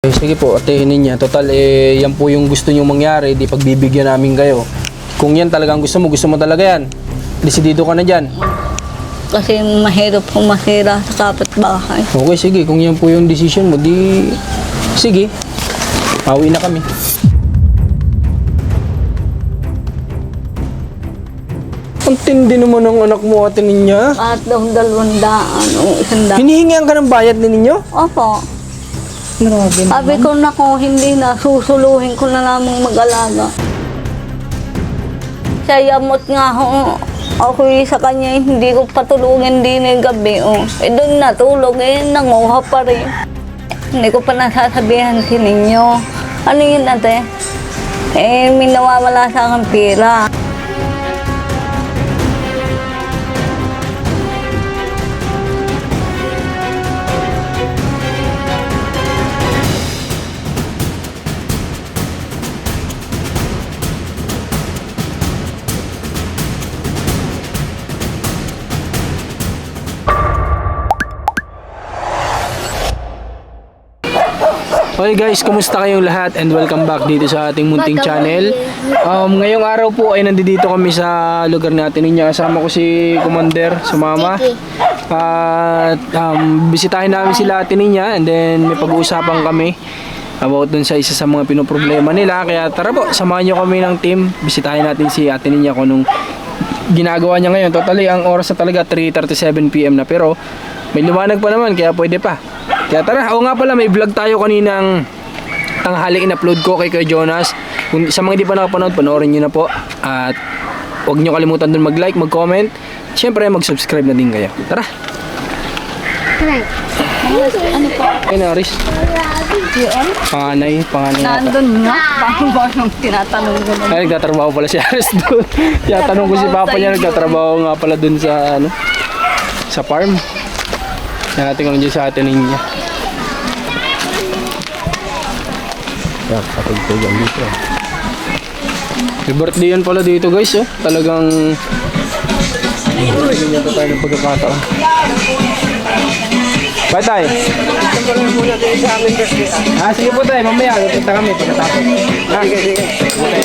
Sige po, atehin niya. Total, yan po yung gusto nyo mangyari. Di pagbibigyan namin kayo. Kung yan talagang gusto mo talaga yan. Desidido ka na dyan. Kasi mahirap kung masira sa kapitbahay. Okay, sige. Kung yan po yung decision mo, di... Sige. Pauwi na kami. Ang tindi naman ng anak mo, ate niya. At daw 200 o 100. Hinihingihan ka ng bayad ni ninyo? Opo. Grabe Sabi ko na ko, hindi na, susuluhin ko na lamang mag-alaga. Siya yamot nga ho. Ako sa kanya, hindi ko patulungin din ng gabi. Doon natulog, nanguha pa rin. Hindi ko pa nasasabihan si ninyo. Ano yun ate? May nawawala sa aking pera. Okay guys, kumusta kayong lahat and welcome back dito sa ating munting channel. Ngayong araw po ay nandito kami sa lugar natin ninyo. Kasama ko si Commander, sumama. At bisitahin namin sila Ate Ninya and then may pag-uusapan kami about dun sa isa sa mga pinoproblema nila. Kaya tara po, samahan nyo kami ng team. Bisitahin natin si Ate Ninya kung anong ginagawa niya ngayon. Totally, ang oras na talaga 3:37 PM na, pero may liwanag pa naman kaya pwede pa. Kaya tara, nga pala, may vlog tayo kaninang tanghali, in-upload ko kay Jonas. Kung sa mga hindi pa nakapanood, panoorin nyo na po. At huwag nyo kalimutan dun mag-like, mag-comment. Siyempre, mag-subscribe na din kayo. Tara! Ano po? Ay, Naris. Panganay yata. Nandun nga. Paano ba yung tinatanong ko na? Ay, nagtatrabaho pala si Aris doon. Kaya tanong ko si Papa niya, nagtatrabaho nga pala doon sa, sa farm. Natin kami dyan sa Ate Ninya. Yan, patugtugan dito. May birthday yan pala dito guys, oh. Talagang ganyan pa tayo ng pagkakataon. Bye tayo. Sige po tayo, mamaya pupunta kami pagkatapos. Sige.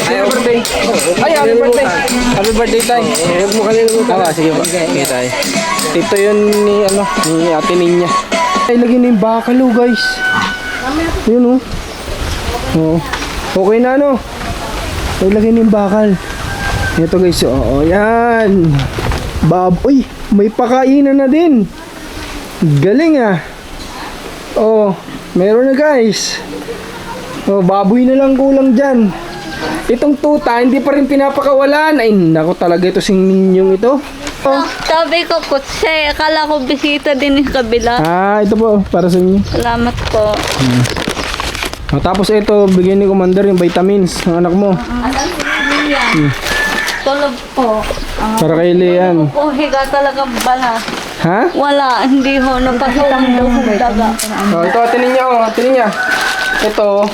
Happy birthday. Ay, happy birthday. Happy birthday tayo. Sige po. Sige tayo. Ito yun ni Ate Ninya. Ay, lagyan na yung bakalo guys. Yun oh. Okay na ay, lagyan na yung bakal. Ito guys, yan. Uy, may pakainan na din. Galing meron na guys. Baboy na lang kulang dyan. Itong tuta, hindi pa rin pinapakawalan. Ay, nako talaga ito sing ninyong ito. Sabi ko, kutse, akala ko bisita din yung kabila. Ito po, para sa inyo. Salamat po. Tapos ito, bigyan ni Commander yung vitamins ng anak mo. Tulog po. Para kay Leanne. Po, higa talaga bala. Ha? Wala, hindi ho. Napakita mo ng daga. Ito, Ate Ninya. Ito,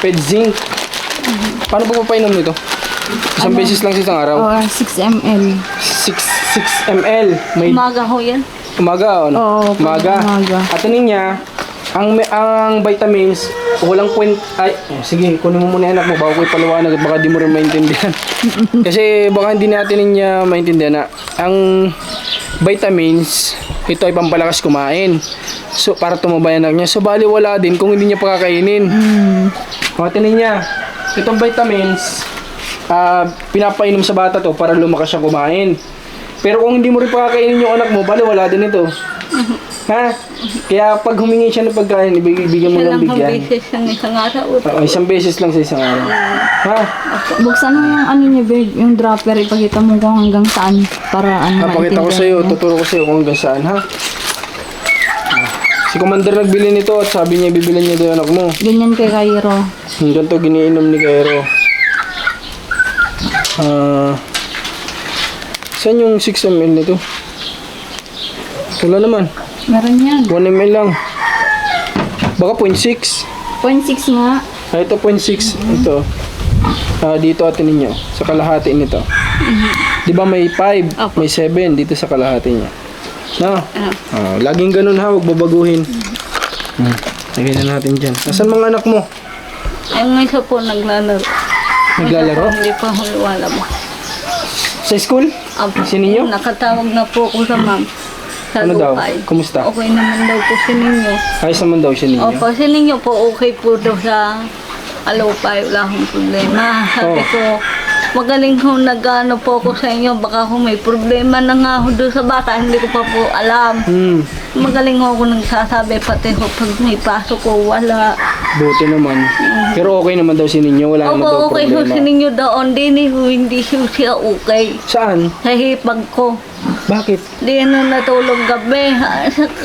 Ped Zinc. Paano po papainom nito? Isang beses lang sa isang araw? 6 ml. 6 ml. May Umaga ho yan. umaga, Oo, umaga. umaga. Ate Ninya, ang vitamins, walang point. Ay, sige, kunin mo muna yung anak mo bago ko ipaliwanag at baka di mo rin maintindihan. Kasi baka hindi natin niya maintindihan na ang vitamins, ito ay pampalakas kumain. So, para tumabay anak niya. So, bali wala din kung hindi niya pakakainin. Ate Ninya, itong vitamins, pinapainom sa bata to para lumakas siya kumain. Pero kung hindi mo rin pakakainin yung anak mo, bali wala din ito. Ha? Kaya pag humingi siya ng pagkain, ibigyan mo ng bigyan. Isang beses ng isang araw. Isang beses lang sa isang araw. Ha? Buksan mo yung niya, babe, yung dropper, ipakita mo kung hanggang saan para Pakita ko sa'yo, tuturo ko sa'yo kung hanggang saan, ha? Si Commander nagbili nito at sabi niya bibilin niya doon anak mo. Ganyan kay Cairo. Ganito giniinom ni Cairo. Saan yung 6 ml nito? Wala naman. Meron yan. 1 ml lang. Baka 0.6. 0.6 nga. Ito 0.6. Ito. Dito Ate Ninya. Sa kalahati nito. Di ba may 5, may 7 dito sa kalahati niya. No? Laging ganun ha, huwag babaguhin. Lagyan na natin dyan. Nasaan mga anak mo? Ay, may isa po naglalaro. Naglalaro? May isa po, hindi pa ako lumalabas. Sa school? Apo, Si Ninyo? nakatawag na po ako sa ma'am. Sa Ano daw? Lupay. Kumusta? Okay naman daw po si Ninyo. Ayos naman daw siya ninyo. Opo, si Ninyo po okay po daw sa Alupay. Wala akong problema. Sabi Oh. ko, magaling ko nag-ano po ako sa inyo. Baka kung may problema na nga ako doon sa bata, hindi ko pa po alam. Magaling ako nagsasabi, pati ko pag may pasok ko, wala. Buti naman. Pero okay naman daw si ninyo. Wala naman daw Opo, okay ho problema. si Ninyo doon. Hindi siya okay. Saan? Sa hipag ko. Bakit? Di na natulog gabi.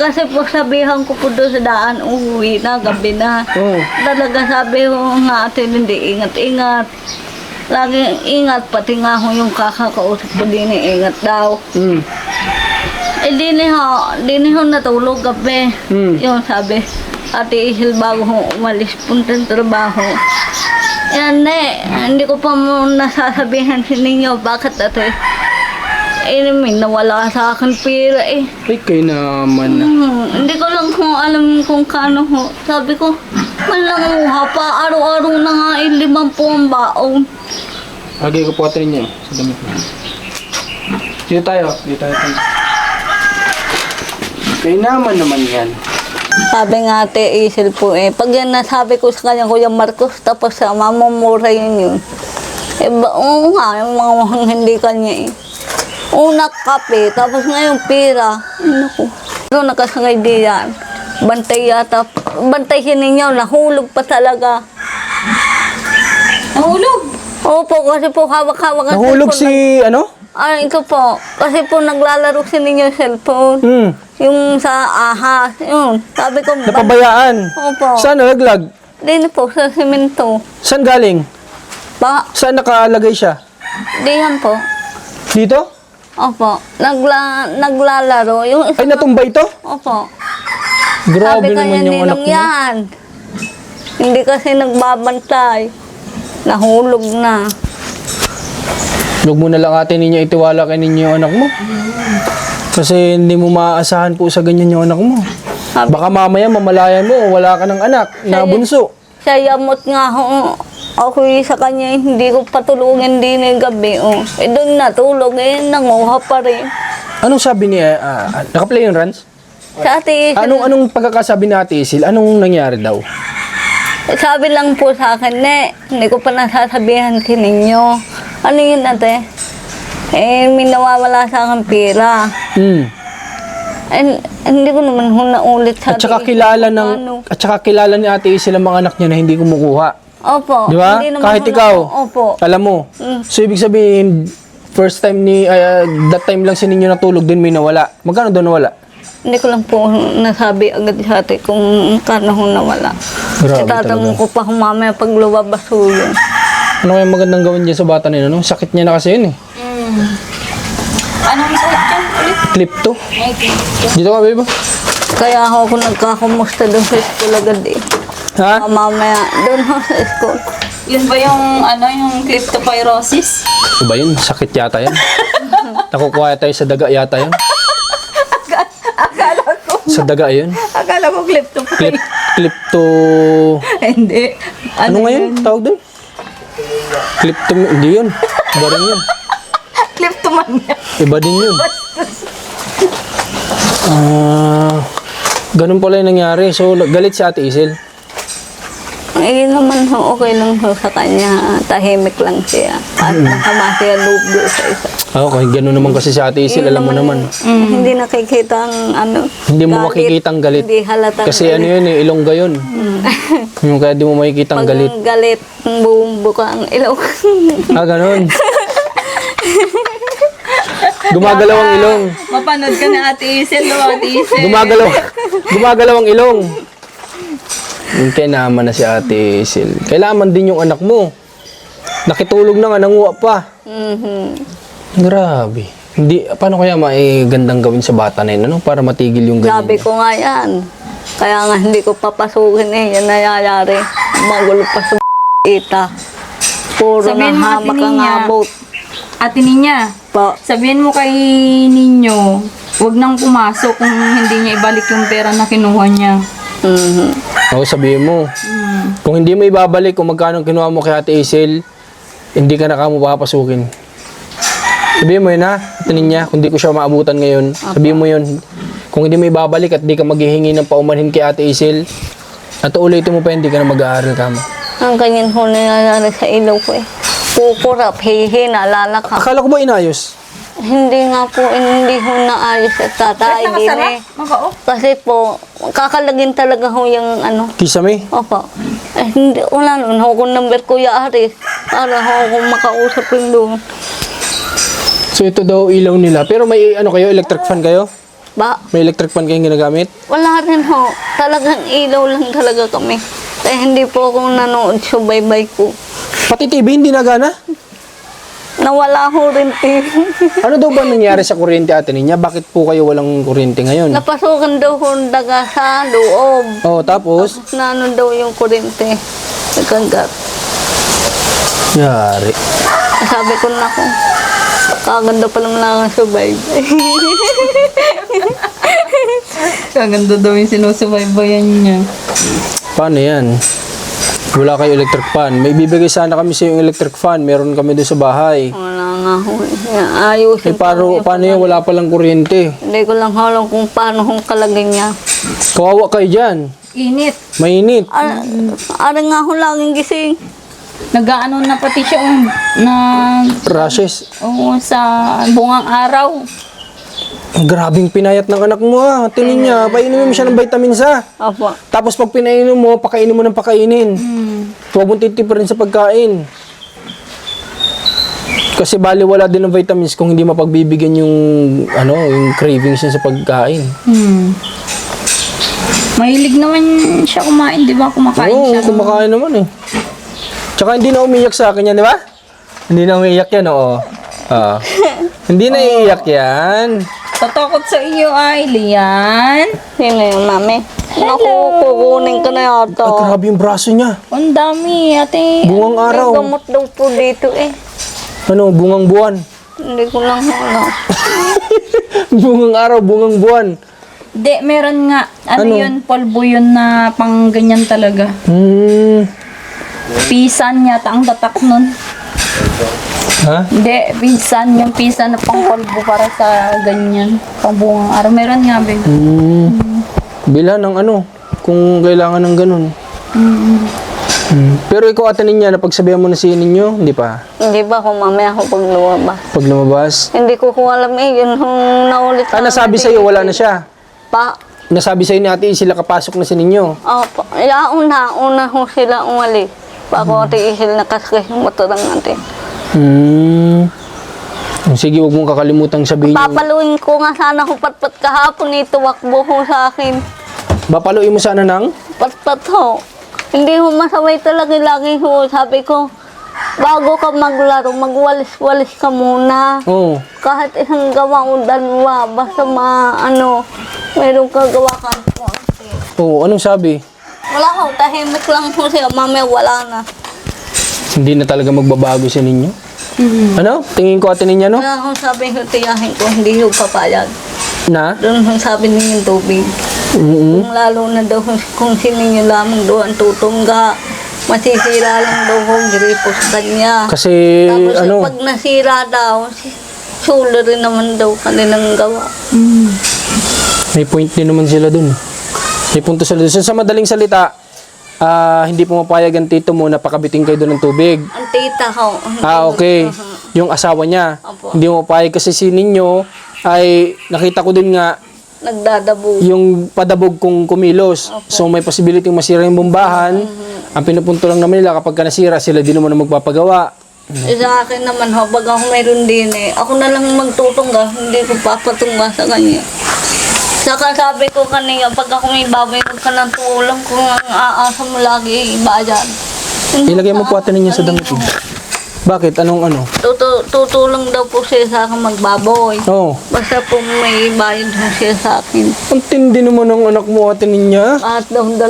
Kasi po sabihan ko po doon sa daan, uuwi na, gabi na. Oh. Talaga sabi ko nga ate, hindi ingat-ingat. Laging ingat, pati nga ho yung kakakausap ko din, ingat daw. Eh di ho natulog gabi. Yung sabi, ate Isil bago ho umalis puntang trabaho. Yan hindi ko pa mo nasasabihan si ninyo, bakit ate? May nawala sa akin pera eh. Ay, kayo naman. Hindi ko lang kung alam kung kano ho. Sabi ko, malanguha pa, araw-araw na nga 50 ang baon. Lagay ko po rin niya sa damit mo. Dito tayo. Kayo naman yan. Sabi nga ate Isil po pag yan nasabi ko sa kanya, Kuya Marcos, tapos sa mamamura yun. Oo nga, yung mga hindi kanya Una kape, tapos ngayon pera. Naku. Doon nakasangay diyan. Bantay yata. Bantay siya ninyo, nahulog pa talaga. Nahulog? Opo, kasi po hawak-hawak. ang Nahulog cellphone. si, ano? Ito po. Kasi po naglalaro si ninyo cellphone. Yung sa ahas. Yun. Sabi ko, Napabayaan. Opo. Saan nalaglag? Din po, sa semento. Saan galing? Saan nakalagay siya? Diyan po. Dito? Opo. Naglalaro. Yung isa, Ay, natumba ito? opo. Grabe Sabi kanya naman yung anak ninong mo. yan. Hindi kasi nagbabantay. Nahulog na. Huwag mo na lang ate ninyo itiwala kay ninyo yung anak mo. Kasi hindi mo maaasahan po sa ganyan yung anak mo. Baka mamaya mamalayan mo, wala ka ng anak na bunso. Sa yamot nga ho. Ako sa kanya, hindi ko patulungin din ng gabi. Doon natulog, nanguha pa rin. Anong sabi niya? Nakaplay yung runs? Sa ate Isil, Anong pagkakasabi ni Ate Isil? Anong nangyari daw? sabi lang po sa akin, hindi ko pa nasasabihan si ninyo. Ano yun ate? May nawawala sa akin pera. Hindi ko naman naulit sa At saka ate Isil kung kilala ni Ate Isil ang mga anak niya na hindi kumukuha. Opo. Di ba? Hindi naman Kahit ho ikaw, Opo. alam mo. So, ibig sabihin, first time that time lang si ninyo natulog, din may nawala. Magkano doon nawala? Hindi ko lang po nasabi agad sa ate kung kano ho nawala. Grabe Itatanong ko pa kung mamaya pag lumabas ho yun. Ano kaya magandang gawin dyan sa bata na yun? Ano? Sakit niya na kasi yun eh. Anong sakit yan ulit? Clip to. Dito ka, babe. Kaya ako nagkakumusta doon sa school agad Ha? Mamaya doon ho sa school. Yun ba yung, yung kleptopyrosis? Iba yun? Sakit yata yan. Nakukuha tayo sa daga yata yan. Akala ko. Sa daga yun. Akala ko kleptopyrosis. Clip to... Hindi. Ano nga yun? Tawag doon? Clip to... Hindi yun. Iba rin yun. Kleptomania. Iba din yun. Ganun pala yung nangyari. So, galit si Ate Isil. Naman ho, okay lang ho sa kanya. Tahimik lang siya. At nakama siya loob doon sa isa. Okay, ganun naman kasi si Ate Isil. Alam mo naman. Hindi nakikita ang Hindi mo galit. makikitang galit. Hindi halatang Kasi ano yun eh, ilongga yun. Yung kaya di mo makikitang Pag galit. galit, buong buka ang ilaw. Ganun. Gumagalaw ang ilong. Mapanood ka na Ate Isil, Ate Isil. Gumagalaw ang ilong. Kaya naman na si Ate Isil. Kailangan din yung anak mo. Nakitulog na nga, nanguha pa. Grabe. Hindi, paano kaya gandang gawin sa bata na yun, ano? Para matigil yung ganyan. Sabi ko nga yan. Kaya nga hindi ko papasukin yan nangyayari. Magulo pa sa ita. Puro Sabihin na mo, Ate hamak ang Ninya. abot. Ate Ninya, Po. sabihin mo kay Ninyo, huwag nang pumasok kung hindi niya ibalik yung pera na kinuha niya. Oo, sabihin mo. Kung hindi mo ibabalik kung magkano kinuha mo kay Ate Isel, hindi ka na kamo papasukin. Sabihin mo yun ha, tanin niya, kung di ko siya maabutan ngayon, sabihin mo yun. Kung hindi mo ibabalik at di ka maghihingi ng paumanhin kay Ate Isel, at ulitin mo pa, hindi ka na mag-aaral ka mo. Ang ganyan ho nangyayari sa ilaw ko eh. Kukurap, hihi, naalala ka. Akala ko ba inayos? Hindi nga po, hindi ho naayos at tatay din eh. Kasi po, kakalagin talaga ho yung ano. Kisame? Opo. Eh, hindi, wala nun ho kung number Kuya Aris. Para ho kung makausap yung doon. So ito daw ilaw nila. Pero may ano kayo, electric fan kayo? Ba? May electric fan kayong ginagamit? Wala rin ho. Talagang ilaw lang talaga kami. Kaya hindi po ako nanood sa baybay ko. Pati TV hindi nagana? Nawala ho rin TV. Ano daw ba nangyari sa kuryente Ate Ninya? Bakit po kayo walang kuryente ngayon? Napasukan daw ho ang daga sa loob. Oh, tapos? Na ano daw yung kurente. Nagkagat. Yari. Sabi ko na ko, kaganda pa lang lang sa baybay. Kaganda daw yung sinusubaybayan niya. Paano yan? Wala kayo electric fan. May bibigay sana kami sa yung electric fan. Meron kami doon sa bahay. Wala nga ho. Ayusin Paano yan? Wala palang kuryente. Hindi ko lang alam kung paano kung kalagay niya. Kawawa kayo dyan. Init. Mainit. Ara nga ho laging gising. Nag-ano na pati siya na Rashes. sa bungang araw. Ang grabing pinayat ng anak mo ha. Tingin niya, painumin mo siya ng vitamins ha. Opo. Tapos pag pinainom mo, pakainin mo ng pakainin. Huwag mong titip rin sa pagkain. Kasi baliwala din ng vitamins kung hindi mapagbibigyan yung yung cravings niya sa pagkain. Mahilig naman siya kumain, di ba? Kumakain Oo, siya. kumakain naman eh. Tsaka hindi na umiyak sa akin yan, di ba? Hindi na umiyak yan, oo. Hindi na iiyak yan. Tatakot sa iyo ay Lian. Sino yung mami? Naku, kukunin ka na yata. Ay, grabe yung braso niya. Ang dami, ate. Bungang araw. May gamot daw po dito eh. Ano, bungang buwan. Hindi ko lang alam. Bungang araw, bungang buwan. Di, meron nga. Ano? Yun, polvo yun na pang ganyan talaga. Pisan yata ang tatak nun. Ha? Hindi, pisan. Yung pisan na pang polvo para sa ganyan. Pang bungang araw. Meron nga, babe. Bila ng kung kailangan ng ganun. Pero ikaw Ate Ninya, napagsabihan mo na si ninyo, hindi pa? Hindi ba kung mamaya ako pag lumabas? Pag lumabas? Hindi ko kung alam eh. Yun yung naulit. Nasabi sa'yo, wala na siya. Pa. Nasabi sa'yo ni Ate sila kapasok na si ninyo. Opo. Una ho sila umalis. Bago ati isil na kaskas yung motorang natin. Sige, huwag mong kakalimutang sabihin yung... Papaluin ko nga sana kung patpat kahapon ito. Wakbo ho sa akin. Bapaluin mo sana ng... Patpat ho. Hindi ho masaway talaga lagi ho. Sabi ko, bago ka maglaro, magwalis-walis ka muna. Oo. Kahit isang gawa o dalawa, basta mayroong kagawa ka. Oo, anong sabi? Wala ho, tahimik lang ho siya. Mamaya wala na. Hindi na talaga magbabago sa ninyo? Ano? Tingin ko Ate Ninya, no? Kaya ho sabi ko, tiyahin ko, hindi ho papayag. Na? Doon ho sabi niyo yung tubig. Kung lalo na daw kung sininyo lamang doon tutungga, masisira lang daw ho, gripo sa kanya. Kasi, Tapos pag nasira daw, sulo rin naman daw kanilang gawa. may point din naman sila dun. May punto sila dun. So, sa madaling salita, hindi pumapayag ang tito mo na pakabiting kayo doon ng tubig. Ang tita ho. Okay. Yung asawa niya. Opo. Hindi mo papayag kasi si ninyo ay nakita ko din nga Nagdadabo. yung padabog kung kumilos. So may possibility masira yung bombahan. Ang pinupunto lang naman nila kapag ka nasira, sila din naman ang magpapagawa. Sa akin naman ho, pag ako mayroon din ako na lang magtutungga, hindi ko papatunga sa kanya. Saka sabi ko kanina, pag ako may babay, huwag ka ng tulong kung ang aasa mo lagi ibayan. Ilagay mo po Ate Ninya sa damit mo. Bakit? Anong ano? Tutulong daw po siya sa akin magbaboy. Oo. Basta po may bayad ho siya sa akin. Ang tindi naman ng anak mo Ate Ninya. Kahit daw 200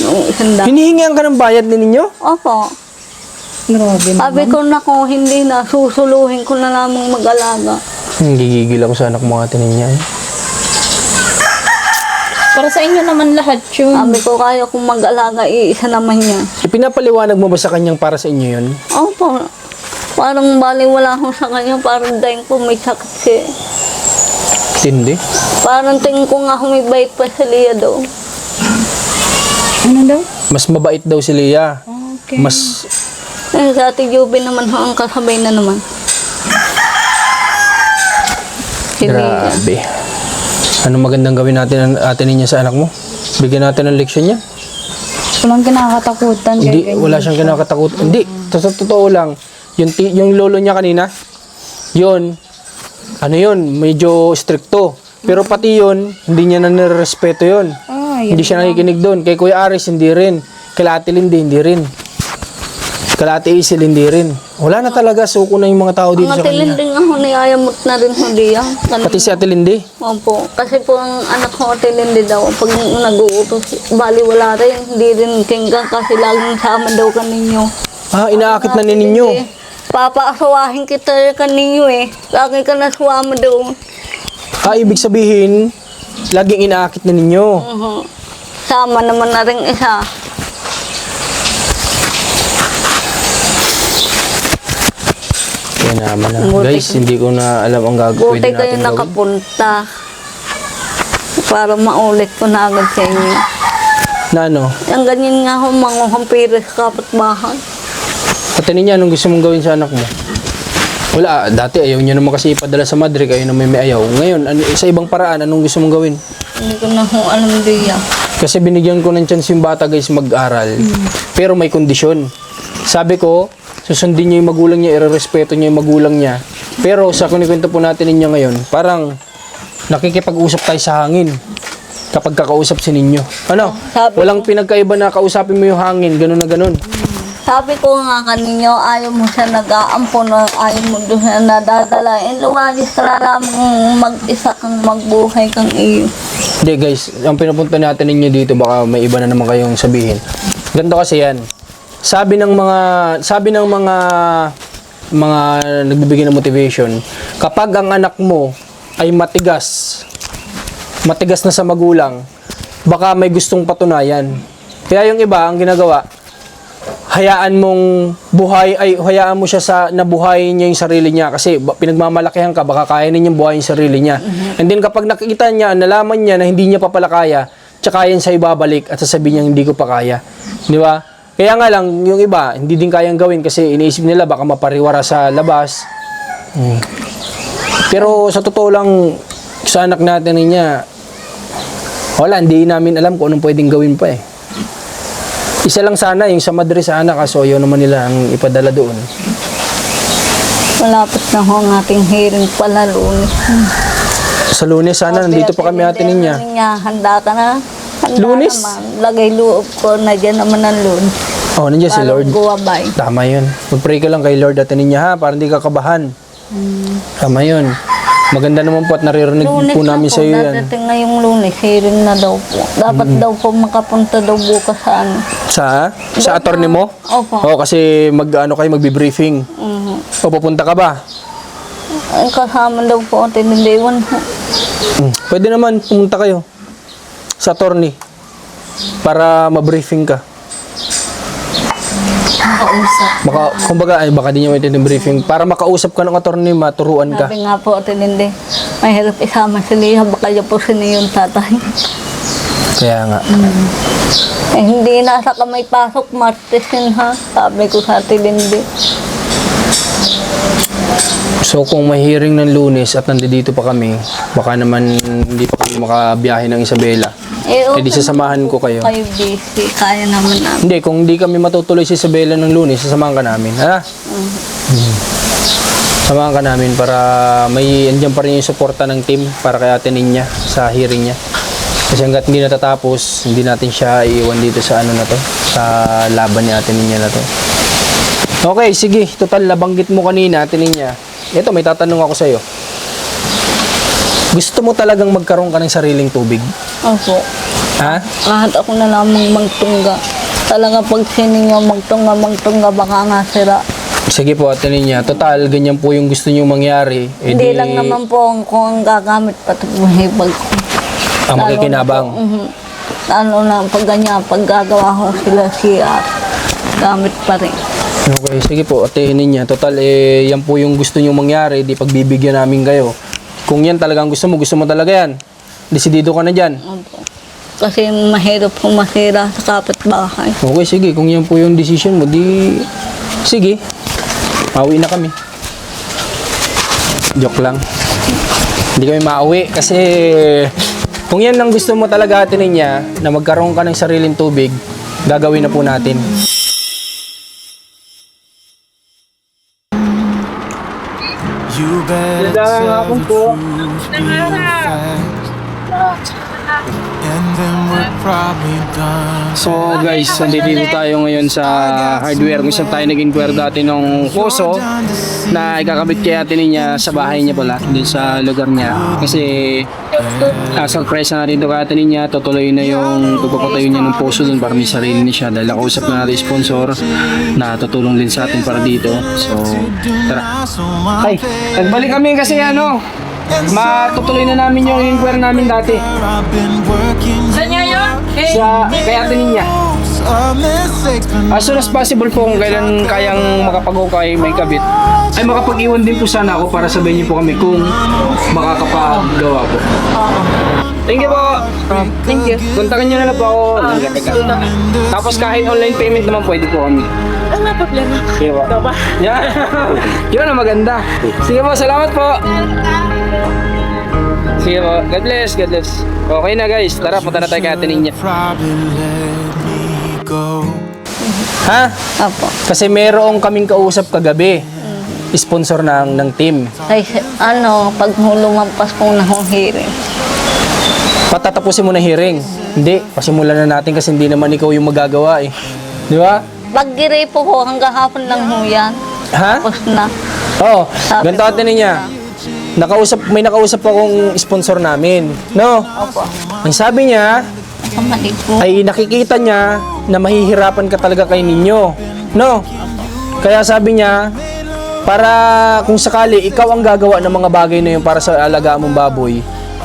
o 100. Hinihingihan ka ng bayad ni ninyo? Opo. Grabe na. Sabi ko na kung hindi na, susuluhin ko na lamang mag-alaga. Gigigil ako sa anak mo Ate Ninya. Para sa inyo naman lahat yun. Sabi ko, kaya kong mag-alaga, iisa naman niya. Ipinapaliwanag mo ba sa kanyang para sa inyo yun? Opo. Parang baliwala ko sa kanya, parang dahil ko may sakit siya. Hindi. Parang tingin ko nga humibait pa sa Lia daw. Ano daw? Mas mabait daw si Leah. Okay. Mas, Eh, sa Ate Juby naman ho, ang kasabay na naman. Si Lia. grabe. Ano magandang gawin natin atin niya sa anak mo? Bigyan natin ng leksyon niya? Walang kinakatakutan. kay Hindi, ganyan. wala siyang kinakatakot. Hindi, sa totoo lang, yung lolo niya kanina, yun, ano yun, medyo stricto. Pero pati yun, hindi niya na nirespeto yun. Ay, Hindi siya nakikinig doon. Kay Kuya Aris, hindi rin. Kay Ate Lindy, hindi rin. Kay Ate Isil, hindi rin. Wala na talaga, suko na yung mga tao dito Ang sa kanya. atilinding ako, niyayamot na rin ho Lia. Pati si Ate Lindy. Opo. Kasi po ang anak ko, atilindi daw, pag nag-uutos, bali wala rin, hindi rin kinggan kasi laging sama daw ka ninyo. Ah, inaakit na ninyo. Papaasawahin kita kaninyo eh. Lagi ka naswama daw. Ah, ibig sabihin, laging inaakit na ninyo. Sama naman na rin isa. Kaya naman na. Buti Guys, hindi ko na alam ang gagawin Buti natin kayo gawin. nakapunta. Para maulit ko na agad sa inyo. Na ano? Ang ganyan nga ho, mga hampiris kapatbahay. Ate niya, anong gusto mong gawin sa anak mo? Wala, dati ayaw niya naman kasi ipadala sa Madrid, kayo na may ayaw. Ngayon, sa ibang paraan, anong gusto mong gawin? Hindi ko na ho alam diya. Kasi binigyan ko ng chance yung bata guys mag-aral. Pero may kondisyon. Sabi ko, susundin niya yung magulang niya, irerespeto niya yung magulang niya. Pero sa kunikwento po natin ninyo ngayon, parang nakikipag-usap tayo sa hangin kapag kakausap si ninyo. Ano? Sabi Walang pinagkaiba na kausapin mo yung hangin, ganun na ganun. Sabi ko nga kaninyo, ayaw mo siya nag-aampon, ayaw mo doon siya nadadala. Eh, lumalis ka na lamang mag-isa kang magbuhay kang iyo. Hindi guys, ang pinapunta natin ninyo dito, baka may iba na naman kayong sabihin. Ganito kasi yan. Sabi ng mga nagbibigay ng motivation, kapag ang anak mo ay matigas na sa magulang, baka may gustong patunayan. Kaya yung iba, ang ginagawa, hayaan mo siya na buhayin niya yung sarili niya kasi pinagmamalakihan ka, baka kaya ninyang buhayin yung sarili niya. And then kapag nakikita niya, nalaman niya na hindi niya pa pala kaya, tsaka yan sa ibabalik at sasabihin niya hindi ko pa kaya. Di ba? Kaya nga lang, yung iba, hindi din kayang gawin kasi iniisip nila baka mapariwara sa labas. Pero sa totoo lang, sa anak natin niya, wala, hindi namin alam kung anong pwedeng gawin pa eh. Isa lang sana, yung sa Madrid sana, kaso ayaw naman nila ang ipadala doon. Malapit na ho ang ating hearing pala, Lunes. Sa Lunes sana, nandito pa kami atin niya. Handa ka na. Handa Lunes? naman. Lagay loob ko na dyan naman ang Lunes. Oh, nandiyan si Lord. Guwabay. Tama yun. Mag-pray ka lang kay Lord atin niya ha, para hindi ka kabahan. Tama yun. Maganda naman po at naririnig Lunes po na namin po. sa iyo yan. Dadating ngayong Lunes, hearing na daw po. Dapat daw po makapunta daw bukas sa ano. Sa attorney mo? Opo. Oo, kasi magbi-briefing. O pupunta ka ba? Ay, kasama daw po ang tinindiwan po. Pwede naman pumunta kayo sa attorney para ma-briefing ka. Makausap. Baka di niya maintindihan briefing. Para makausap ka ng attorney, maturuan ka. Sabi nga po ang tinindi, may hirap isama si Liha, baka niya po siniyong tatay. Kaya nga. Eh, hindi nasa kamay pasok, Martes yun ha. Sabi ko sa tinindi. So kung may hearing ng Lunes at nandito pa kami, baka naman hindi pa kami makabiyahe ng Isabela. Eh, di sasamahan ko kayo. Kayo busy, kaya naman namin. Hindi, kung hindi kami matutuloy sa Isabela ng Lunes, sasamahan ka namin. Ha? Samahan ka namin para may andyan pa rin yung suporta ng team para kay Ate Ninya sa hearing niya. Kasi hanggat hindi natatapos, hindi natin siya iiwan dito sa ano na to, sa laban ni Ate Ninya na to. Okay, sige. Total, nabanggit mo kanina, Ate Ninya. Ito, may tatanong ako sa'yo. Gusto mo talagang magkaroon ka ng sariling tubig? Opo. Ha? Kahit ako na lamang magtungga. Talaga pag sininyo magtungga, baka nga sira. Sige po, Ate Ninya. Total, ganyan po yung gusto nyo mangyari. Hindi lang naman po kung ang gagamit pati buhibag ko. Ang makikinabang. Lalo na pag ganyan, pag gagawa ko sila siya, gamit pa rin. Okay, sige po, atehin niya. Total, yan po yung gusto nyo mangyari, di pagbibigyan namin kayo. Kung yan talagang gusto mo talaga yan. Desidido ka na dyan. Opo. Kasi mahirap kung masira sa kapitbahay. Okay, sige. Kung yan po yung decision mo, di... Sige. Pauwi na kami. Joke lang. Hindi kami mauwi kasi... Kung yan lang gusto mo talaga atinin niya, na magkaroon ka ng sariling tubig, gagawin na po natin. You better tell the truth real fast. And then we're probably done. So guys, nandito tayo ngayon sa hardware kung saan tayo nag-inquire dati ng poso na ikakabit kay ate niya sa bahay niya pala, din sa lugar niya. Kasi surprise na rin ito kay ate niya, tutuloy na yung pagpapatayo niya ng poso dun para may sarili niya siya. Dahil nakausap na natin sponsor na tutulong din sa atin para dito. So tara. Ay, nagbalik kami kasi matutuloy na namin yung inquire namin dati. I've been working Saan niya yun? Sa kay ate niya. a mistakes, but As soon as possible po kung kailan kayang makapag-ukay, may kabit, ay makapag-iwan din po sana ako para sabihin niyo po kami kung makakapagawa po. Thank you po. Thank you. Kontakin niyo na lang po ako. Tapos kahit online payment naman pwede po kami. Ano problema? Sige po. Yeah. Yun ang maganda. Sige po, salamat po. Sige po. God bless, God bless. Okay na guys. Tara, punta na tayo kay ate niya. probably let me go. Ha? Opo. Kasi merong kaming kausap kagabi. Sponsor ng team. Ay, pag lumampas kong nahuhirin. Patatapusin mo na hearing. Hindi, pasimulan na natin kasi hindi naman ikaw yung magagawa eh. Di ba? Pag-giray po ko, hanggang hapon lang ho yan. Ha? Tapos na. Oo. Sabi Ganito ko atin niya. May nakausap akong sponsor namin. No? Opo. Ang sabi niya, Kamalik po. ay nakikita niya na mahihirapan ka talaga kay ninyo. No? Kaya sabi niya, para kung sakali ikaw ang gagawa ng mga bagay na yun para sa alagaan mong baboy,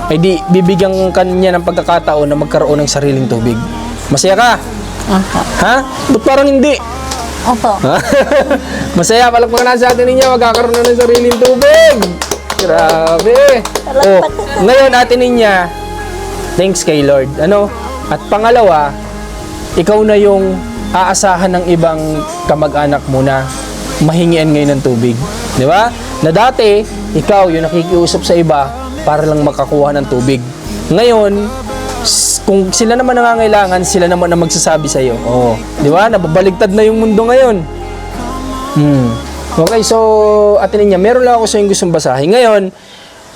ay di bibigyan ka niya ng pagkakataon na magkaroon ng sariling tubig. Masaya ka? Opo. Ha? Ba't parang hindi? Opo. Masaya, palagpakan na sa atin ninyo, magkakaroon na ng sariling tubig. Grabe. Oh, ngayon atin niya, thanks kay Lord. At pangalawa, ikaw na yung aasahan ng ibang kamag-anak mo na mahingian ngayon ng tubig. Di ba? Na dati, ikaw yung nakikiusap sa iba para lang makakuha ng tubig. Ngayon, kung sila naman nangangailangan, sila naman na magsasabi sa iyo. Oh, di ba? Nababaligtad na yung mundo ngayon. Okay, so atin niya, meron lang ako sa yung gustong basahin. Ngayon,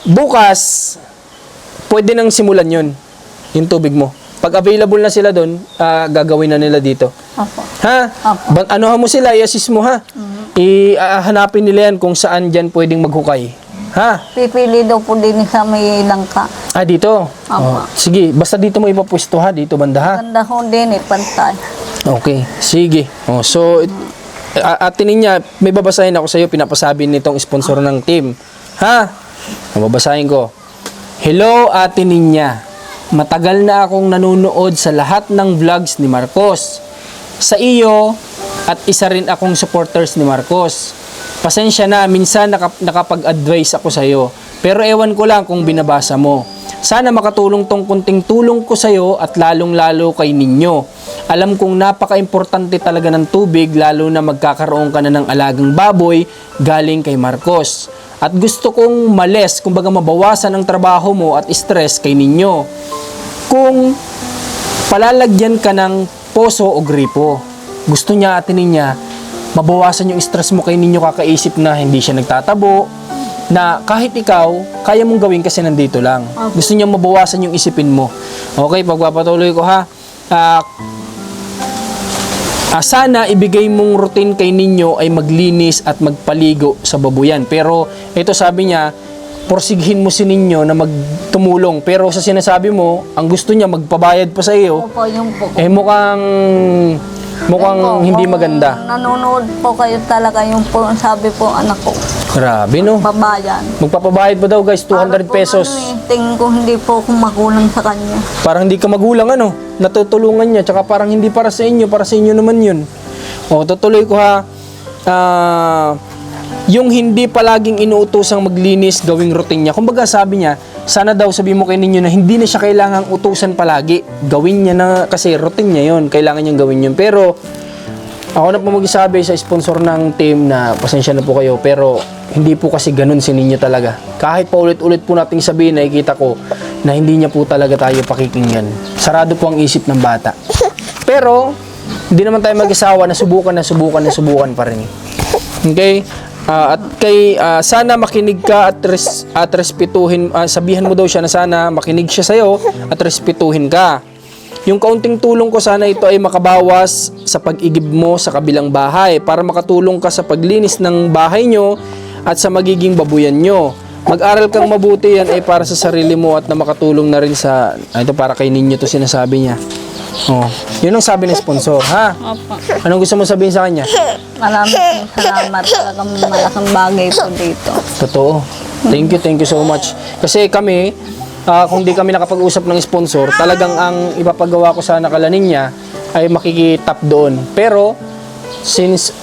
bukas pwede nang simulan 'yon. Yung tubig mo. Pag available na sila doon, gagawin na nila dito. Opo. Ha? Opo. Anuhan mo sila, i-assist mo ha. Hanapin nila yan kung saan diyan pwedeng maghukay. Ha? Pipili daw po din sa may langka. Dito. Opo. Sige, basta dito mo ipapwesto ha, dito banda ha. Ganda ho din pantay. Okay, sige. So atin niya, may babasahin ako sa iyo, pinapasabi nitong sponsor ng team. Ha? Babasahin ko. Hello, Ate Ninya. Matagal na akong nanonood sa lahat ng vlogs ni Marcos. Sa iyo at isa rin akong supporters ni Marcos. Pasensya na, minsan nakapag-advise ako sa iyo. Pero ewan ko lang kung binabasa mo. Sana makatulong tong kunting tulong ko sa iyo at lalong-lalo kay ninyo. Alam kong napaka-importante talaga ng tubig lalo na magkakaroon ka na ng alagang baboy galing kay Marcos. At gusto kong kumbaga mabawasan ang trabaho mo at stress kay ninyo. Kung palalagyan ka ng poso o gripo, gusto niya atin niya, mabawasan yung stress mo kay ninyo kakaisip na hindi siya nagtatabo, na kahit ikaw, kaya mong gawin kasi nandito lang. Gusto niya mabawasan yung isipin mo. Okay, pagpapatuloy ko ha. Sana ibigay mong routine kay ninyo ay maglinis at magpaligo sa babuyan. Pero ito sabi niya, porsighin mo si ninyo na magtumulong. Pero sa sinasabi mo, ang gusto niya magpabayad pa sa iyo, Opo, yung po. mukhang Opo, hindi kung maganda. nanonood po kayo talaga yung po, sabi po anak ko. Grabe, no? Babayan. Magpapabayad pa daw, guys, 200 pesos. Tingin ko hindi po ako magulang sa kanya. Parang hindi ka magulang, ano? Natutulungan niya, tsaka parang hindi para sa inyo naman yun. O, tutuloy ko ha. Yung hindi palaging inuutosang maglinis, gawing routine niya. Kumbaga sabi niya, sana daw sabi mo kay ninyo na hindi na siya kailangang utusan palagi. Gawin niya na, kasi routine niya yun. Kailangan niyang gawin yun. Pero, ako na po magsasabi sa sponsor ng team na pasensya na po kayo, pero hindi po kasi ganun si ninyo talaga. Kahit pa ulit-ulit po nating sabihin, nakikita ko na hindi niya po talaga tayo pakikinggan. Sarado po ang isip ng bata. Pero, hindi naman tayo mag-asawa na subukan pa rin. Okay? At kay sana makinig ka at respetuhin, sabihan mo daw siya na sana makinig siya sa'yo at respetuhin ka. Yung kaunting tulong ko, sana ito ay makabawas sa pag-igib mo sa kabilang bahay para makatulong ka sa paglinis ng bahay nyo at sa magiging babuyan nyo. Mag-aral kang mabuti, yan ay para sa sarili mo at na makatulong na rin sa, ito para kay ninyo to sinasabi niya. Oh, yun ang sabi ng sponsor, ha? Opo. Anong gusto mo sabihin sa kanya? Maraming salamat. Talagang malaking bagay po dito. Totoo. Thank you so much. Kasi kami, kung di kami nakapag-usap ng sponsor, talagang ang ipapagawa ko sana kala niya ay makikitap doon. Pero, since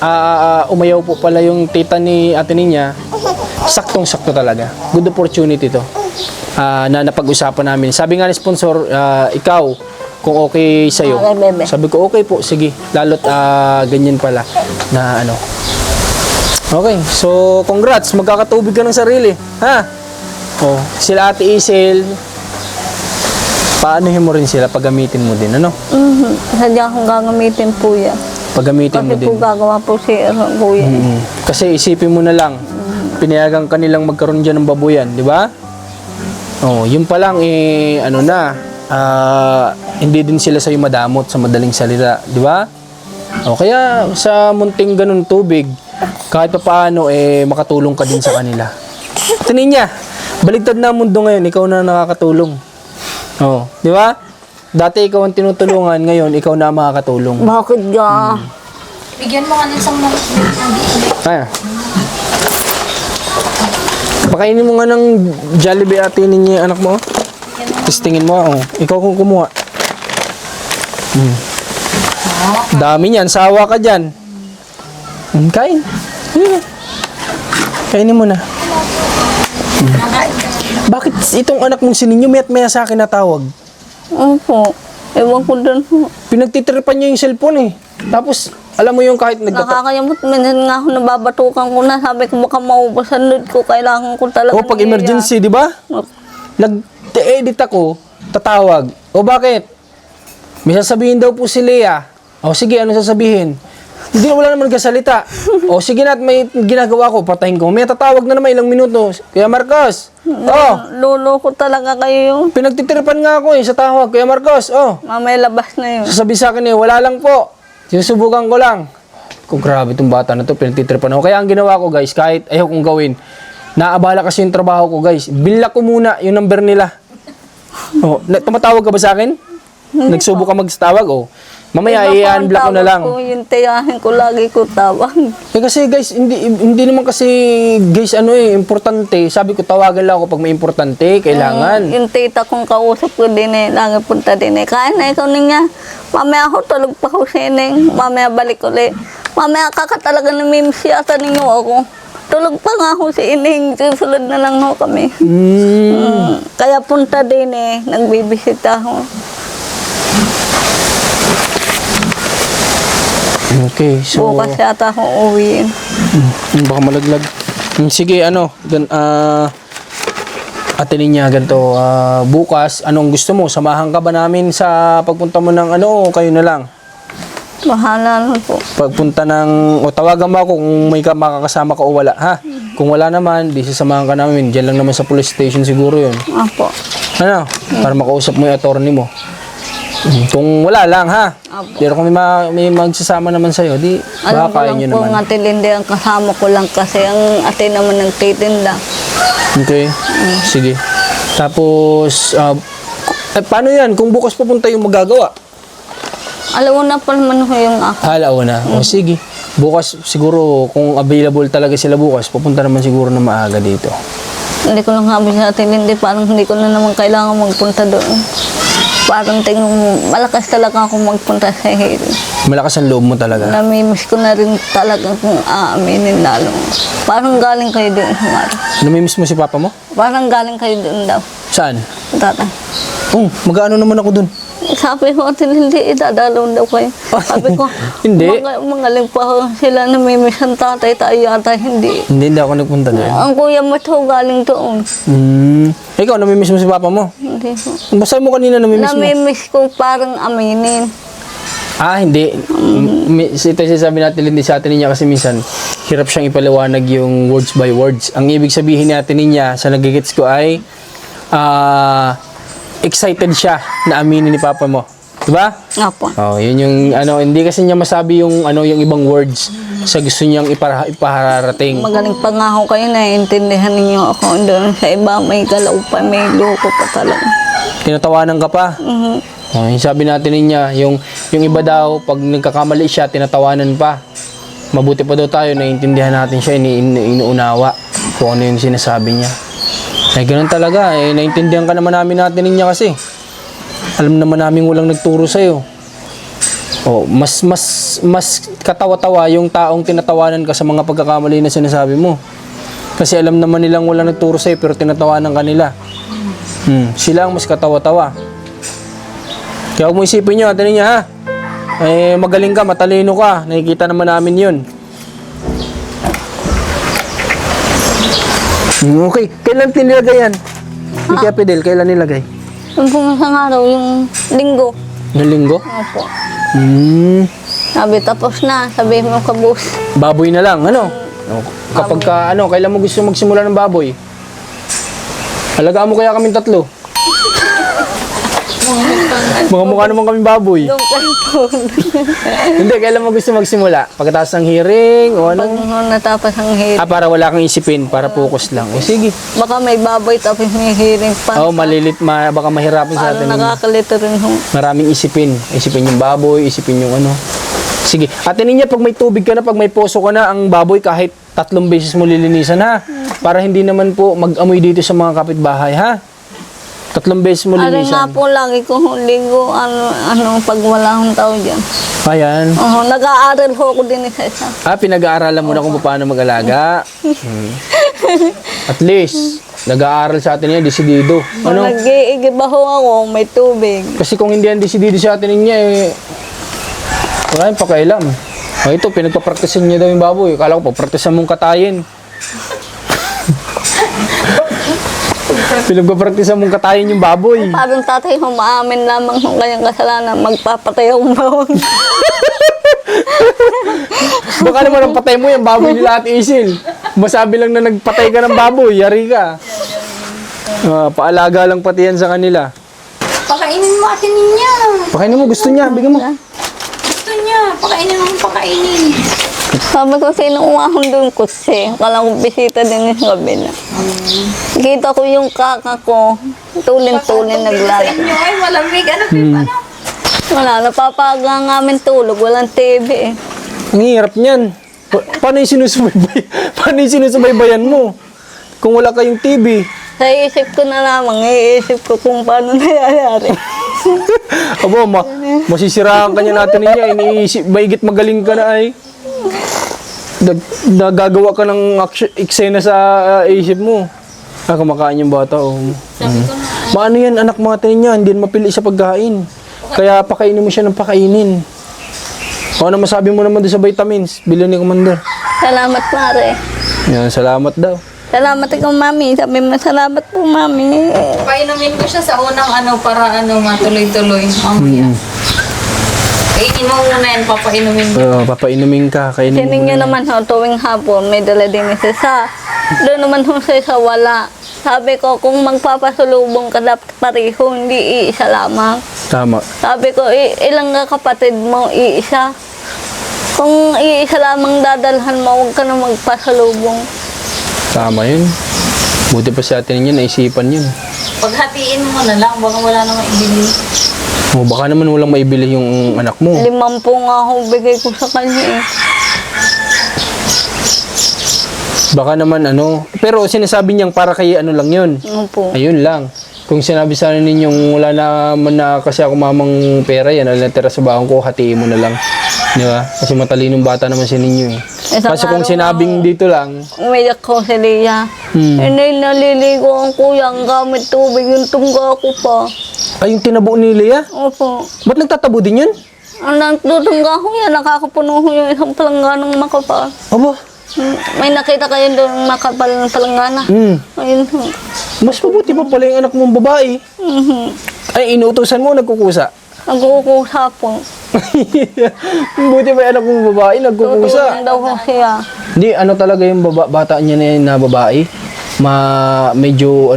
umayaw po pala yung tita ni ate niya, saktong-sakto talaga. Good opportunity to na napag-usapan namin. Sabi nga ni sponsor, ikaw, kung okay sa'yo. Okay, bebe. Sabi ko, okay po, sige. Lalo't ganyan pala na ano. Okay, so congrats. Magkakatubig ka ng sarili. Ha? Oh, sila Ate Isel, paano mo rin sila? Paggamitin mo din, ano? Sadya akong gagamitin po yan. Paggamitin mo Kasi din. po gagawa po si Kuya. Kasi isipin mo na lang, pinayagan ka nilang magkaroon dyan ng babuyan, di ba? Oh, yun pa lang, ano na, hindi din sila sa'yo madamot sa madaling salita, di ba? O kaya sa munting ganun tubig, kahit pa paano, makatulong ka din sa kanila. Tanin niya, baligtad na ang mundo ngayon, ikaw na nakakatulong. Oh, di ba? Dati ikaw ang tinutulungan, ngayon ikaw na ang makakatulong. Bakit ka? Bigyan mo nga ng isang Kaya. Pakainin mo nga ng Jollibee ate ninyo yung anak mo. Testingin mo, oh. Ikaw kung kumuha. Dami niyan, sawa ka dyan. Kain. Kainin mo na. Bakit itong anak mong sininyo maya sa akin natawag? Opo. Ewan ko doon po. Pinagtitripan niya yung cellphone eh. Tapos, alam mo yung kahit Nakakayamot. Minsan nga ako nababatukan ko na. Sabi ko baka maubos ang load ko. Kailangan ko talaga. o pag emergency, di ba? Nag-edit ako, tatawag. O bakit? May sasabihin daw po si Lea. O sige, ano sasabihin? Hindi, wala naman kasalita. O sige na, at may ginagawa ko, patayin ko. May tatawag na naman ilang minuto. Kuya Marcos, Lolo ko talaga kayo. pinagtitripan nga ako sa tawag. Kuya Marcos, Mamaya labas na yun. sasabi sa akin wala lang po. Sinusubukan ko lang. Kung grabe itong bata na to, pinagtitripan ako. Kaya ang ginawa ko guys, kahit ayaw kong gawin, naabala kasi yung trabaho ko guys. Binlock ko muna yung number nila. Tumatawag ka ba sa akin? Nagsubo ka magtawag? Mamaya i-unblock ko na lang. Yung tayahin ko lagi ko tawag. Kasi guys, hindi naman kasi guys importante. Sabi ko tawagan lang ako pag may importante, kailangan. Yung tita kong kausap ko din lagi punta din kain na ikaw niya. Mamaya ako tulog pa ko sineng. Mamaya balik ulit. Mamaya kakatalaga namimiss yata ninyo ako. Tulog pa nga ako si Ining. Susunod na lang ho kami. Kaya punta din nagbibisita ako. Okay, so Bukas yata ako uwiin. baka malaglag. Sige, atinin niya ganito. Bukas, anong gusto mo? Samahan ka ba namin sa pagpunta mo ng kayo na lang? Bahala na po. Pagpunta ng, tawagan mo ako kung may makakasama ka o wala, ha? Kung wala naman, di sasamahan ka namin. Diyan lang naman sa police station siguro yun. Apo. Ano? Para makausap mo yung attorney mo. Kung wala lang, ha? Pero kung may magsasama naman sa'yo, di Alam ko kaya lang nyo po naman. nga tilindi ang kasama ko lang kasi ang ate naman nagtitinda. Okay? Sige. Tapos, paano yan? Kung bukas pupunta yung magagawa? Alauna pa naman ho yung ako. Alauna. O sige. Bukas siguro kung available talaga sila bukas, pupunta naman siguro na maaga dito. Hindi ko lang sabi sa atin, hindi, parang hindi ko na naman kailangan magpunta doon. Parang tingin, malakas talaga ako magpunta sa hill. Malakas ang loob mo talaga. Namimiss ko na rin talaga kung aaminin lalo. Parang galing kayo doon, Humar. Namimiss mo si papa mo? Parang galing kayo doon daw. Saan? Tatay. Oh, mag-ano naman ako dun. Sabi ko, atin hindi, idadalaw daw kayo. Sabi ko, Hindi. Magaling pa ho sila namimiss ang tatay, tayo yata hindi. Hindi ako nagpunta doon. Ang kuya mo to galing doon. Ikaw, namimiss mo si papa mo? Hindi ho. Basta mo kanina namimiss mo. Namimiss ko parang aminin. Ah, hindi. Ito sabi natin, hindi sa atin niya kasi minsan, hirap siyang ipaliwanag yung words by words. Ang ibig sabihin natin niya, sa nagigits ko ay, excited siya na aminin ni papa mo. Diba? Apo. Oh, yun yung, hindi kasi niya masabi yung, yung ibang words sa gusto niyang ipararating. Magaling pa nga ho kayo, naiintindihan ninyo ako doon sa iba, may galaw pa, may loko pa talaga. Tinatawanan ka pa? Oh, yung sabi natin niya, yung iba daw, pag nagkakamali siya, tinatawanan pa. Mabuti pa daw tayo, naiintindihan natin siya, inuunawa kung ano yung sinasabi niya. Eh, ganun talaga. Eh, naintindihan ka naman natin niya kasi. Alam naman namin walang nagturo sa'yo. Oh, mas katawa-tawa yung taong tinatawanan ka sa mga pagkakamali na sinasabi mo. Kasi alam naman nilang walang nagturo sa'yo pero tinatawanan ka nila. Sila ang mas katawa-tawa. Kaya huwag mo isipin nyo, atin niya ha. Eh, magaling ka, matalino ka. Nakikita naman namin yun. Okay. Kailan nilagay yan? Si Tia Fidel, kailan nilagay? Yung pumusang araw, yung linggo. Ng linggo? Opo. Hmm. Sabi, tapos na. Sabi mo, kabus. Baboy na lang, ano? Kapag ka, kailan mo gusto magsimula ng baboy? Alagaan mo kaya kaming tatlo? Mga mukha naman kaming baboy. Doon kayo po. Hindi, kailan mo gusto magsimula? Pagkatapos ng hearing o Pag ano? natapos ang hiring. Para wala kang isipin, para focus lang. O sige. Baka may baboy tapos may hiring pa. Oo, baka mahirapan sa Parang atin. nakakalito rin ho. Maraming isipin. Isipin yung baboy, isipin yung ano. Sige. Atin niya, pag may tubig ka na, pag may poso ka na, ang baboy kahit 3 beses mo lilinisan ha. Para hindi naman po mag-amoy dito sa mga kapitbahay ha. 3 beses mo Ano nga linisan. po lagi ko linggo, pag wala akong tao dyan. Ayan. Nag-aaral ho ako din sa isa. Pinag-aaralan mo na kung paano mag-alaga. At least, nag-aaral sa atin yan, desidido. Ano? Nag-iigiba ho ako, may tubig. Kasi kung hindi yan desidido sa atin niya, wala yung pakialam. Ito, pinagpapraktisan niya daw yung baboy. Kala ko, papraktisan mong katayin. Pinagpapraktisan mong katayin yung baboy. Parang tatay ho, maamin lamang ho kanyang kasalanan, magpapatay akong bawon. Baka naman ang patay mo yung baboy nila at Isil. Masabi lang na nagpatay ka ng baboy, yari ka. Paalaga lang pati yan sa kanila. Pakainin mo atin niya. Pakainin mo, gusto niya, bigyan mo. Gusto niya. Pakainin mo, pakainin. Sabi ko, sino umahon doon kutsi? Kala ko bisita din yung gabi na. Kita ko yung kaka ko, tulin-tulin Sa naglalakad. inyo ay malamig. Ano ano? Wala, napapaga nga amin tulog, walang TV eh. Ang hirap niyan. Paano yung sinusubaybayan mo? Kung wala kayong TV. Sa isip ko na lamang, iisip ko kung paano nangyayari. Abo, masisiraan ka niya natin niya. Iniisip, maigit magaling ka na ay. Nagagawa ka ng eksena sa isip mo. Kumakain yung bata. Oh. Maano yan, anak mga tayo niya. Hindi mapili sa pagkain. Kaya pakainin mo siya ng pakainin. Ano masabi mo naman doon sa vitamins? Bilhin ni Commander. Salamat, pare. Yan, salamat daw. Salamat ikaw, mami. Sabi mo, salamat po, mami. Painumin ko siya sa unang para matuloy-tuloy. Mamaya. Kainin mo muna yan, papainumin mo. Papainumin ka. Kainin mo Sining nyo muna. naman ho, tuwing hapon, may dala din isa sa. Doon naman ho sa wala. Sabi ko, kung magpapasulubong ka dapat pareho, hindi iisa lamang. Tama. Sabi ko, ilang ka kapatid mo, iisa. Kung iisa lamang dadalhan mo, huwag ka na magpasalubong. Tama yun. Buti pa sa atin yun, naisipan yun. Paghatiin mo na lang, baka wala namang ibili. O baka naman walang maibili yung anak mo. 5 nga ako bigay ko sa kanya eh. Baka naman ano. Pero sinasabi niyang para kay ano lang yun. Opo. Ayun lang. Kung sinabi sana ninyong wala naman na kasi ako mamang pera yan, ang natira sa baon ko, hatiin mo na lang. Di ba? Kasi matalinong bata naman si ninyo eh. Isang Kasi kung araw sinabing ako, dito lang, umiyak ko si Leah. Hmm. Hindi naliligo ang kuya, ang gamit tubig, yung tungga ko pa. ay yung tinabo ni Leah, Opo. ba't nagtatabo din yun? Ang nagtutungga ko yan, nakakapuno ko yung isang palangganang makapal. Aba, May nakita kayo doon makapal ng palanggana. Ayun ho. mas mabuti pa pala yung anak mong babae. Mhm. Ay, inuutosan mo, nagkukusa. Nagkukusa po. Buti pa yung anak mong babae, nagkukusa. Tutulungan daw ko siya. Hindi, ano talaga yung bata niya na babae? Medyo,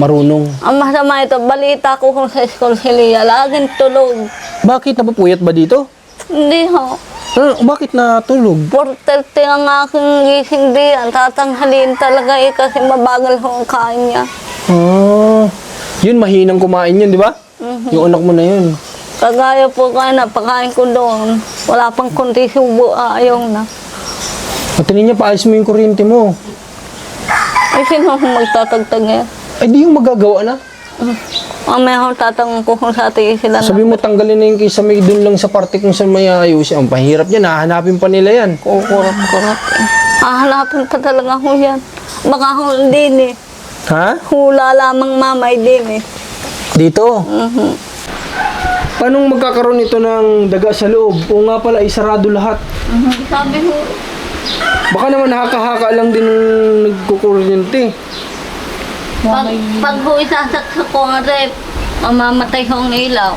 marunong. Ang masama ito, balita ko kung sa school si Leah, laging tulog. Bakit? Napapuyat ba dito? Hindi ho. Bakit natulog? 4:30 ang aking gising diyan. Tatanghalin talaga eh kasi mabagal ho ang kain niya. Yun, mahinang kumain yun, di ba? Yung anak mo na yun. Kagaya po kaya napakain ko doon. Wala pang kunti subo, ayaw na. Patinin niya, paayos mo yung kuryente mo. Ay, sino kung magtatagtag niya? Ay, di yung magagawa na. Mamaya akong tatanong ko kung sa atin sila Sabi mo, tanggalin na yung kisame dun lang sa parte kung saan may ayos. Ang pahirap niya, hahanapin pa nila yan. kukurap-kurap eh. Hahanapin pa talaga ko yan. Baka ho din eh. Ha? Hula lamang mamay din eh. Dito? Paano magkakaroon ito ng daga sa loob? O nga pala, isarado lahat. Sabi ho, Baka naman haka-haka lang din nagkukuryente. pag ho isasaksak ko ang rep, mamamatay ho ang ilaw.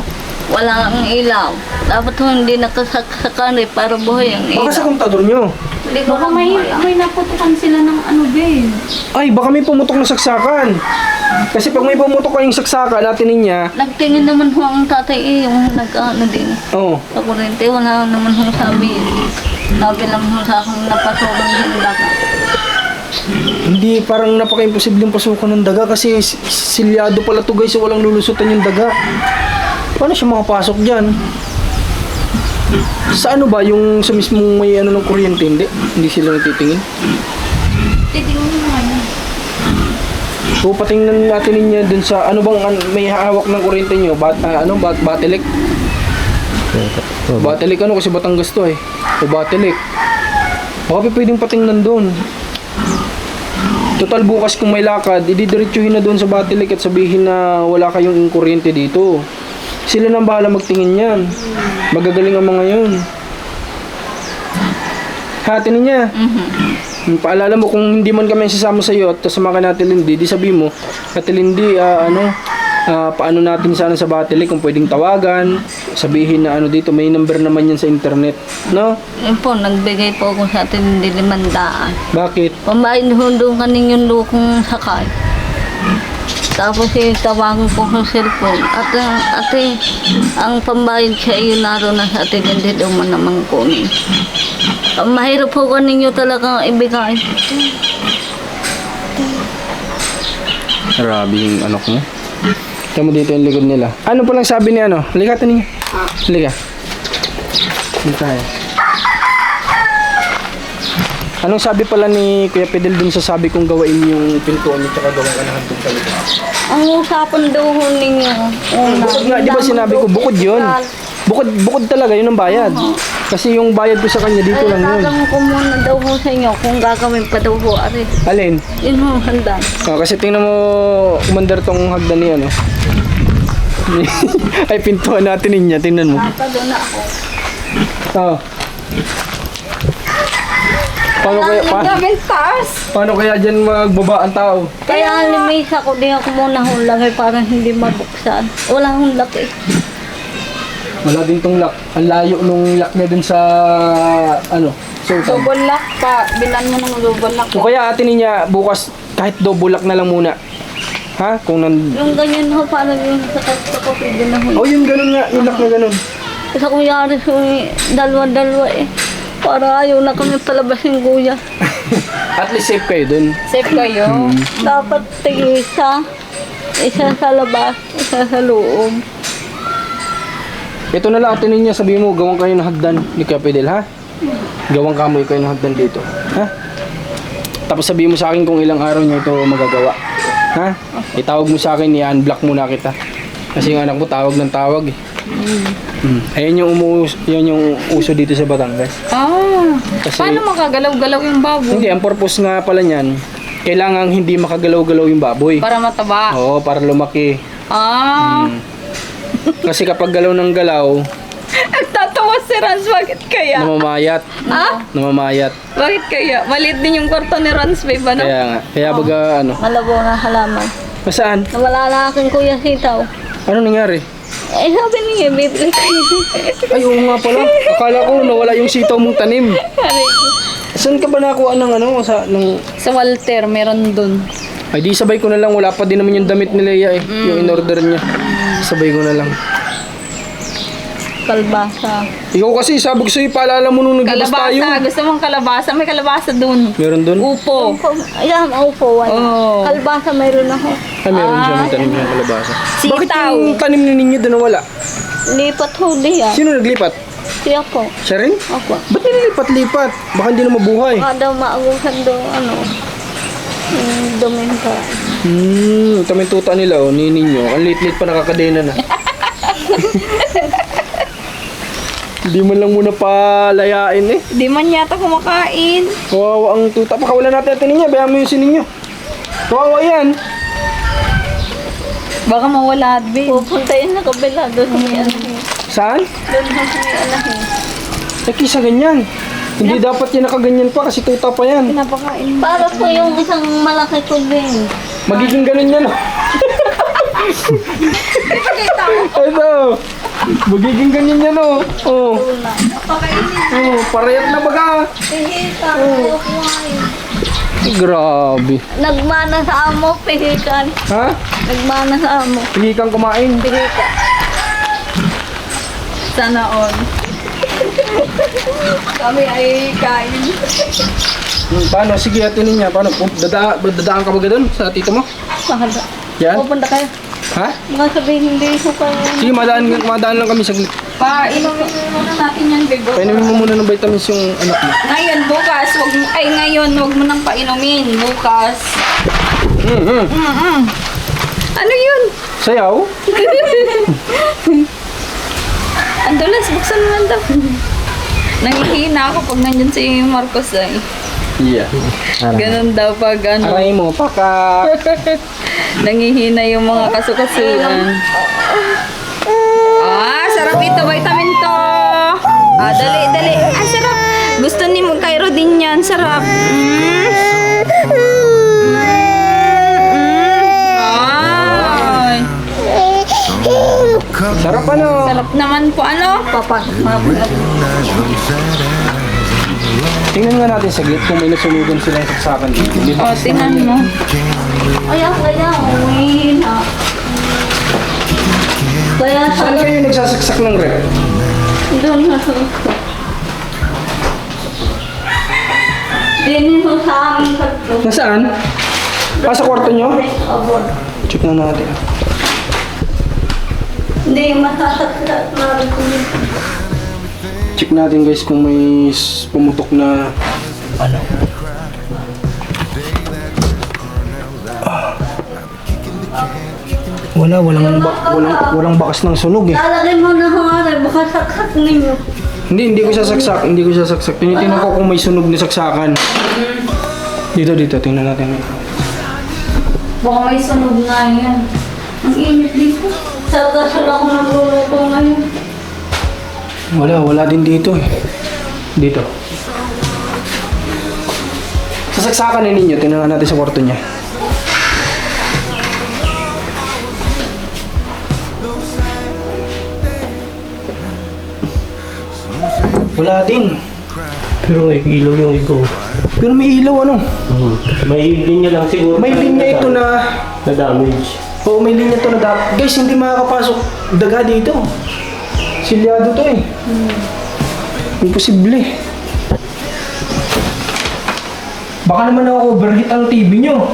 Wala ang ilaw. Dapat ho hindi nakasaksak ang rep para buhay ang Baka ilaw. sa kontador nyo. Hindi ko Baka may naputukan sila ng ano, Ben. Ay, baka may pumutok na saksakan. Kasi pag may pumutok kayong saksakan, natin niya, Nagtingin naman ho ang tatay eh, yung nag-ano din. oh, Sa kurente, wala naman ho sabi. Sabi lang ho sa akin napasokan din daga. hindi, parang napaka-imposibleng pasukan ng daga kasi silyado pala to guys, so walang lulusutan yung daga. Paano siya makapasok dyan? Sa ano ba, yung sa mismong may ng kuryente, hindi sila natitingin? Titingnan mo nga yun. So, patingnan natin niya dun sa, ano bang may hawak ng kuryente nyo? Batelek? Batelek kasi Batangas to eh. O Batelek. Baka pwedeng patingnan dun. Total bukas kung may lakad, ididiretsuhin na doon sa Batelek at sabihin na wala kayong kuryente dito. Sila nang bahala magtingin yan. Magagaling ang mga yun. Hatinin niya. Paalala mo kung hindi man kami sasama sa iyo at kasama ka natin Lindy, di sabi mo, Ate Lindy, paano natin sana sa Batelek kung pwedeng tawagan, sabihin na dito, may number naman yan sa internet. No? Yun po, nagbigay po ako sa atin ng 500. Bakit? Pambahin ho doon kanin yung lukong sakay. Tapos tawagan ko sa cellphone. At ate, ang pambayad sa iyo naroon na sa atin, hindi daw man naman kunin. Mahirap po kaninyo talagang ibigay. Grabe yung anak mo. Ito mo dito yung likod nila. Ano palang sabi ni Halika niya. Halika. Dito tayo. Anong sabi pala ni Kuya Fidel dun sa sabi kong gawain yung pintuan at saka gawang kanahan dun sa likod? Ang usapan daw ho ninyo. Bukod nga, di ba sinabi ko, bukod yun. Bukod talaga, yun ang bayad. Kasi yung bayad ko sa kanya dito lang yun. Tatanong ko muna daw ho sa inyo kung gagawin pa daw ho. Ari, Alin? yun ho, handa. Kasi tingnan mo, Commander, tong hagdan ni Ay, pintuan natin niya, tingnan mo. Doon na ako. Oo. Paano kaya dyan magbaba ang tao? Kaya limisa ko din ako muna ho lagay para hindi mabuksan. Wala hong laki. Wala din tong lock. Ang layo nung lock na dun sa sultan. Double lock pa. Bilan mo ng double lock. So kaya atin niya bukas kahit double lock na lang muna. Ha? Kung Yung ganyan ho, parang yung sa kapatid na ho. Oh, yung ganun nga, yung lock na ganun. Kasi kunyari so, dalawa-dalawa eh. Para ayaw na kami palabasin kuya. At least safe kayo dun. Safe kayo. Dapat tig-isa. Isa sa labas, isa sa loob. Ito na lang atin ninyo, sabihin mo, gawang kayo ng hagdan ni Kuya Fidel, ha? Gawang kamoy kayo ng hagdan dito, ha? Tapos sabihin mo sa akin kung ilang araw nyo ito magagawa, ha? Itawag mo sa akin, i-unblock muna kita. Kasi yung anak mo tawag ng tawag eh. Ayan yan yung uso dito sa Batangas. Kasi, Paano makagalaw-galaw yung baboy? hindi, ang purpose nga pala niyan, kailangan hindi makagalaw-galaw yung baboy. Para mataba. Oo, para lumaki. Kasi kapag galaw ng galaw, Nagtatawa si Rans, bakit kaya? namamayat. Namamayat. Bakit kaya? Maliit din yung kwarto ni Rans, babe, ano? Kaya nga. Kaya baga ano. Malabo na halaman. Saan? Nawala na aking kuya sitaw. Ano nangyari? Eh sabi niya, bibili kayo. Ay, oo nga pala. Akala ko nawala yung sitaw mong tanim. Saan ka ba nakuha ng ano? Sa Walter, meron dun. Ay, di sabay ko na lang. Wala pa din naman yung damit ni Leia eh. Yung in-order niya. Sabay ko na lang. Kalbasa. Ikaw kasi, sabi ko sa'yo, paalala mo nung naglabas tayo. Kalabasa, gusto mong kalabasa? May kalabasa dun. Meron dun? Upo. Ayan, upo. Oh. Kalbasa mayroon ako. Ay, meron siya. May tanim siya ng kalabasa. Sitaw. Bakit yung tanim ni ninyo doon nawala? Lipat huli yan. Sino naglipat? Siya po. Siya rin? Ako. Ba't nililipat-lipat? Baka hindi na mabuhay. Baka daw maagusan daw, duminta. Ito may tuta nila, oh, ni ninyo. Ang lit-lit pa nakakadena na. Hindi man lang muna palayain eh. Di man yata kumakain. Kawawa ang tuta. Pakawalan natin natin ninyo. Bayan mo yung sininyo. Kawawa yan. Baka mawala, babe. Pupunta yun na kabila doon sa may anahin. Saan? Doon sa may anahin. Eh, kisa ganyan. Hindi dapat yan nakaganyan pa kasi tuta pa yan. Pinapakain. Para po yung isang malaki ko din. Magiging ganun yan. Oh. Ito. Magiging ganyan yan oh. Oh. Oh, parehat na baga. Pihikan. Grabe. Nagmana sa amo, pihikan. Ha? Nagmana sa amo. Hindi kang kumain. Pihikan. Sana all. Kami ay kain. Paano? Sige, atinin niya. Paano? Dadaan ka ba doon sa tito mo? Mahal. Yan? Pupunta kayo. Ha? Mga sabihin hindi ko kayo. Sige, madaan lang kami saglit. Inumin muna natin yan, babe. Painumin mo muna ng vitamins yung anak mo. Ngayon, bukas, ngayon, wag mo nang painumin. Bukas. Ano yun? Sayaw? Ang dulas, buksan mo lang daw. Nangihina ako pag nandyan si Marcos ay. Yeah. Ganun daw pag ano. Aray mo, paka. Nangihina yung mga kasukasuan. Sarap ito, vitamin to. Dali. Sarap. Gusto ni Cairo din yan, sarap. Ay. Sarap ano? Sarap naman po, ano? Tingnan nga natin saglit kung may nasunugan sila yung saksakan dito. Tingnan mo. Kaya, uwi na. Kaya Saan kayo nagsasaksak ng rep? doon na sa Dito sa aming katlo. Nasaan? Sa kwarto nyo? Abon. Check na natin. Hindi, masasaksak na rin ko dito. Check natin guys kung may pumutok na ano. Walang bakas ng sunog eh. Lalagay mo na hangaray, baka saksak ninyo. Hindi ko sasaksak. Tinitingnan ko kung may sunog na saksakan. Dito, tingnan natin. Baka may sunog nga yan. Ang init dito. Sa gasol ako nagluluto ngayon. Wala din dito eh. Dito. Sasaksakan na ninyo, tingnan natin sa kwarto niya. Wala din. Pero may ilaw yung ikaw. Pero may ilaw ano? May linya lang siguro. May linya ito na... Na damage. Oo, may linya ito na guys, hindi makakapasok daga dito. Silyado to eh. Imposible. Baka naman na-overheat ang TV nyo.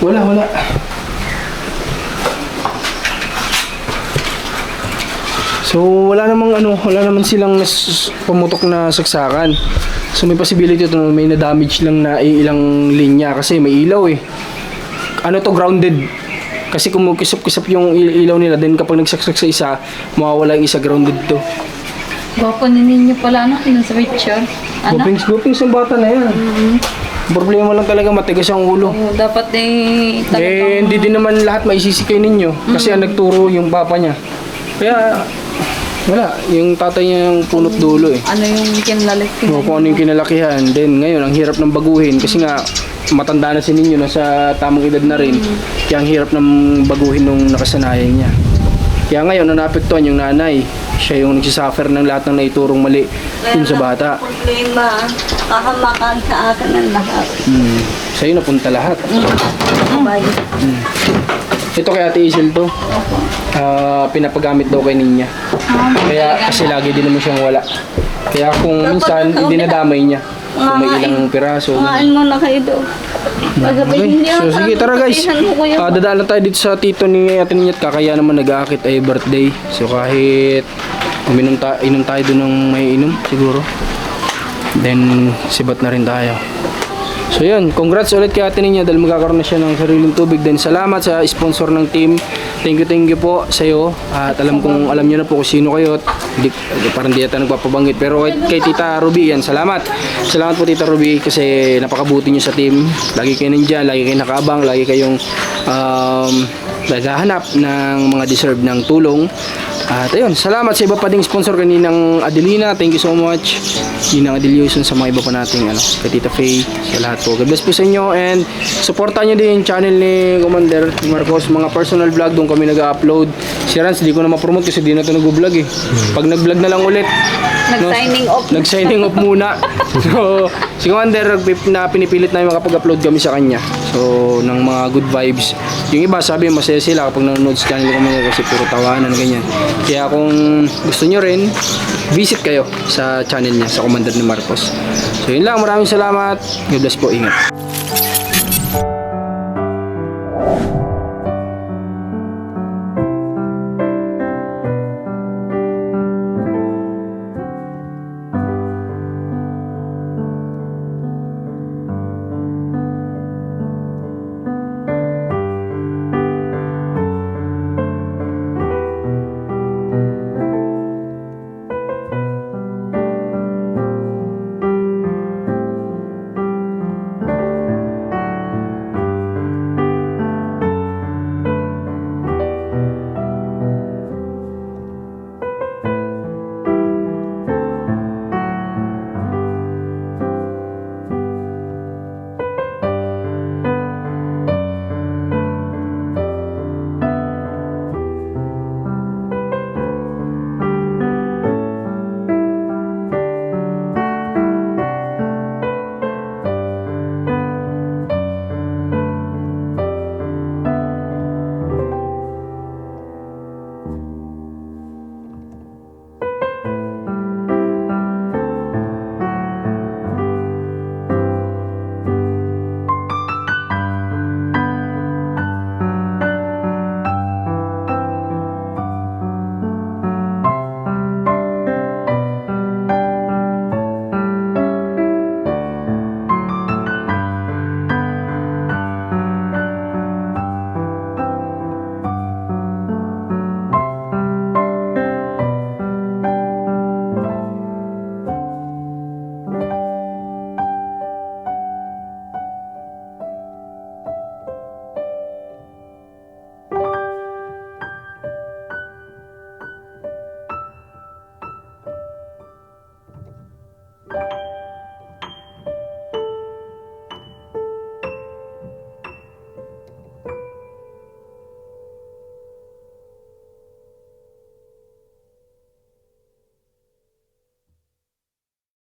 Wala. So wala naman silang pumutok na saksakan. So may possibility ito may na-damage lang na ilang linya kasi may ilaw eh. Ano to, grounded. Kasi kung kisap-kisap yung ilaw nila, then kapag nagsaksak sa isa, mawawala yung isa, grounded to. Gwapo ni ninyo pala, anak, yun sa picture. Anak? Gupings yung bata na yan. Problema lang talaga, matigas ang ulo. Oo, dapat talagang... Hindi din naman lahat maisisikay ninyo. Kasi ang nagturo yung papa niya. Kaya, wala. Yung tatay niya yung punot dulo eh. Ano yung kinlalaki? O, kung ano yung kinalakihan. Then ngayon, ang hirap ng baguhin. Kasi nga, matanda na si ninyo, nasa tamang edad na rin. Kaya ang hirap ng baguhin nung nakasanayan niya. Kaya ngayon, naapektuhan yung nanay. Siya yung nagsisuffer ng lahat ng naiturong mali dun sa bata. Problema, kahamakan sa akin ang lahat. Sa'yo napunta lahat. Bye. Ito kay Ate Isel to. Pinapagamit daw kay Ninya. Kaya kasi lagi din naman siyang wala. Kaya kung minsan, hindi nadamay niya. Kung may ilang piraso. Kumain mo na kayo doon. Okay. So sige, tara guys. Dadaan lang tayo dito sa tito ni Ate Ninya at kakaya naman nag-aakit ay birthday. So kahit inom tayo doon ng may inom siguro. Then sibat na rin tayo. So yun, congrats ulit kay Ate Ninya dahil magkakaroon na siya ng sariling tubig. Then salamat sa sponsor ng team. Thank you po sa iyo. At alam niyo na po kung sino kayo. Parang di yata nagpapabanggit. Pero kay Tita Ruby yan, salamat. Salamat po Tita Ruby kasi napakabuti niyo sa team. Lagi kayo nandiyan, lagi kayo nakaabang, lagi kayong naghahanap ng mga deserve ng tulong. At ayun, salamat sa iba pa ding sponsor kaninang Adelina. Thank you so much. Ninang Adelioson sa mga iba pa nating kay Tita Faye, sa lahat po. God bless po sa inyo and supportan nyo din yung channel ni Commander Marcos. Mga personal vlog doon kami nag-upload. Si Rans, di ko na ma-promote kasi di na ito nag-vlog eh. Pag nag-vlog na lang ulit. Nag-signing off. Nag-signing off muna. So, si Commander, na pinipilit na makapag-upload kami sa kanya. So, ng mga good vibes. Yung iba, sabi masaya sila kapag nanonood sa channel ko kasi puro tawanan, ganyan. Kaya kung gusto nyo rin, visit kayo sa channel niya, sa Commander ni Marcos. So, yun lang. Maraming salamat. God bless po. Ingat.